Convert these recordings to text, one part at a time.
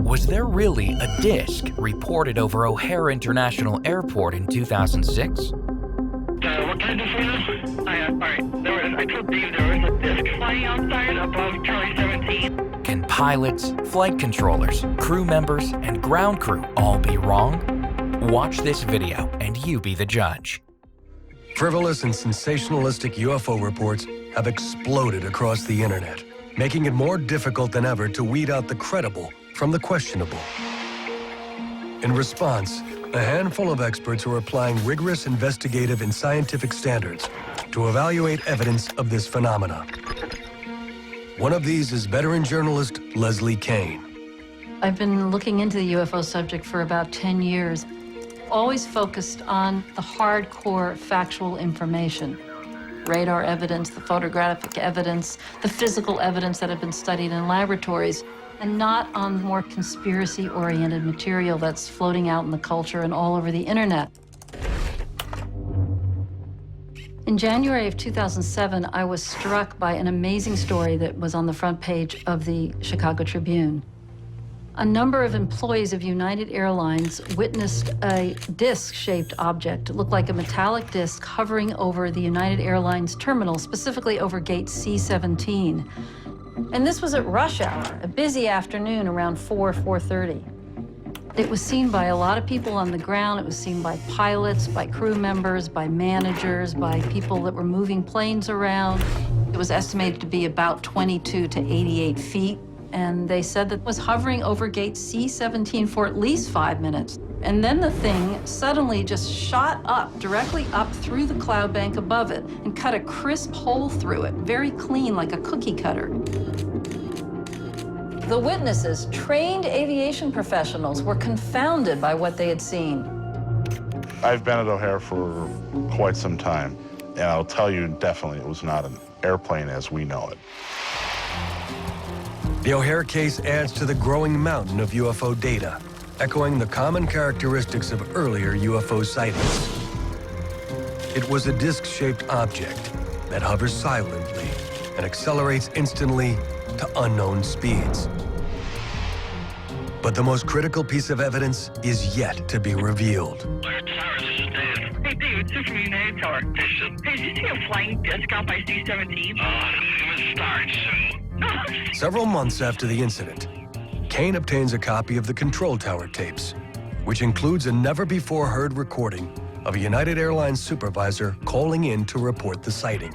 Was there really a disc reported over O'Hare International Airport in 2006? What can I do for you? Alright, I told Dave there was a disc flying outside above Charlie 17. Can pilots, flight controllers, crew members, and ground crew all be wrong? Watch this video and you be the judge. Frivolous and sensationalistic UFO reports have exploded across the internet, making it more difficult than ever to weed out the credible from the questionable. In response, a handful of experts are applying rigorous investigative and scientific standards to evaluate evidence of this phenomena. One of these is veteran journalist Leslie Kane. I've been looking into the UFO subject for about 10 years, always focused on the hardcore factual information. Radar evidence, the photographic evidence, the physical evidence that have been studied in laboratories, and not on more conspiracy-oriented material that's floating out in the culture and all over the internet. In January of 2007, I was struck by an amazing story that was on the front page of the Chicago Tribune. A number of employees of United Airlines witnessed a disc-shaped object. It looked like a metallic disc hovering over the United Airlines terminal, specifically over gate C-17. And this was at rush hour, a busy afternoon around 4:30. It was seen by a lot of people on the ground. It was seen by pilots, by crew members, by managers, by people that were moving planes around. It was estimated to be about 22 to 88 feet. And they said that it was hovering over gate C-17 for at least 5 minutes. And then the thing suddenly just shot up, directly up through the cloud bank above it and cut a crisp hole through it, very clean, like a cookie cutter. The witnesses, trained aviation professionals, were confounded by what they had seen. I've been at O'Hare for quite some time, and I'll tell you definitely it was not an airplane as we know it. The O'Hare case adds to the growing mountain of UFO data, echoing the common characteristics of earlier UFO sightings. It was a disc-shaped object that hovers silently and accelerates instantly to unknown speeds. But the most critical piece of evidence is yet to be revealed. Hey, Dave, it's just from United Tower. Hey, did you see a flying disc out by C-17? It was started soon. Several months after the incident, Kane obtains a copy of the control tower tapes, which includes a never-before-heard recording of a United Airlines supervisor calling in to report the sighting.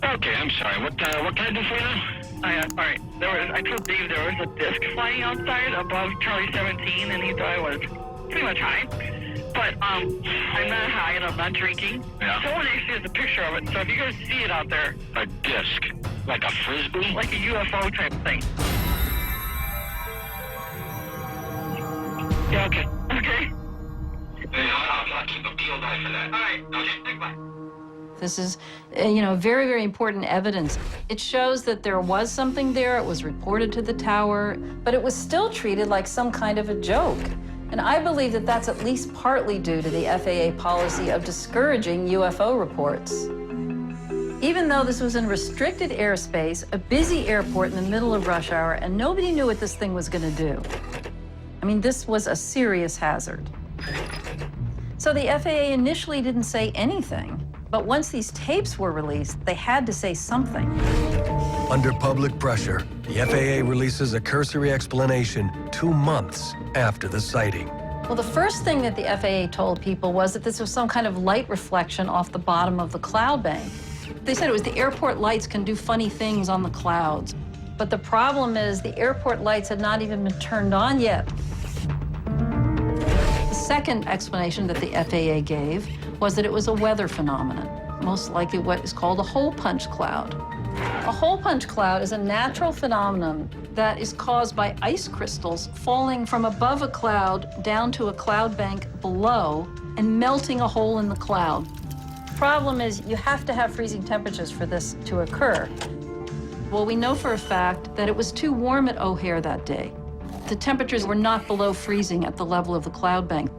Okay, I'm sorry. What can I do for you? Alright, I told Dave there was a disc flying outside above Charlie 17, and he thought it was pretty much high. But I'm not high and I'm not drinking. Yeah. Someone actually has a picture of it, so if you guys see it out there. A disc? Like a frisbee? Like a UFO type thing. Yeah, okay. Okay. Hey, I'll keep a field eye for that. All right, okay, bye. This is, very, very important evidence. It shows that there was something there. It was reported to the tower, but it was still treated like some kind of a joke. And I believe that that's at least partly due to the FAA policy of discouraging UFO reports. Even though this was in restricted airspace, a busy airport in the middle of rush hour, and nobody knew what this thing was going to do. I mean, this was a serious hazard. So the FAA initially didn't say anything, but once these tapes were released, they had to say something. Under public pressure, the FAA releases a cursory explanation 2 months after the sighting. Well, the first thing that the FAA told people was that this was some kind of light reflection off the bottom of the cloud bank. They said it was the airport lights can do funny things on the clouds. But the problem is the airport lights had not even been turned on yet. The second explanation that the FAA gave was that it was a weather phenomenon, most likely what is called a hole punch cloud. A hole punch cloud is a natural phenomenon that is caused by ice crystals falling from above a cloud down to a cloud bank below and melting a hole in the cloud. The problem is you have to have freezing temperatures for this to occur. Well, we know for a fact that it was too warm at O'Hare that day. The temperatures were not below freezing at the level of the cloud bank.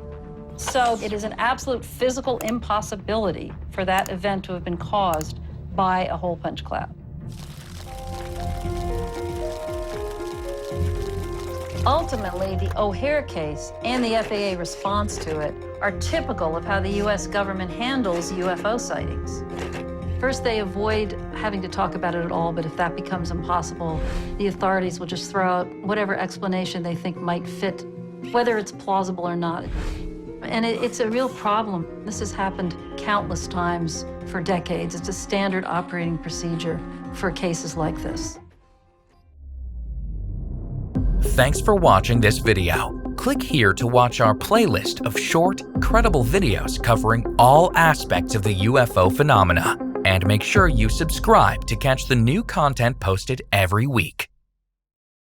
So it is an absolute physical impossibility for that event to have been caused by a hole punch cloud. Ultimately, the O'Hare case and the FAA response to it are typical of how the U.S. government handles UFO sightings. First, they avoid having to talk about it at all, but if that becomes impossible, the authorities will just throw out whatever explanation they think might fit, whether it's plausible or not. And it's a real problem. This has happened countless times for decades. It's a standard operating procedure for cases like this. Thanks for watching this video. Click here to watch our playlist of short, credible videos covering all aspects of the UFO phenomena. And make sure you subscribe to catch the new content posted every week.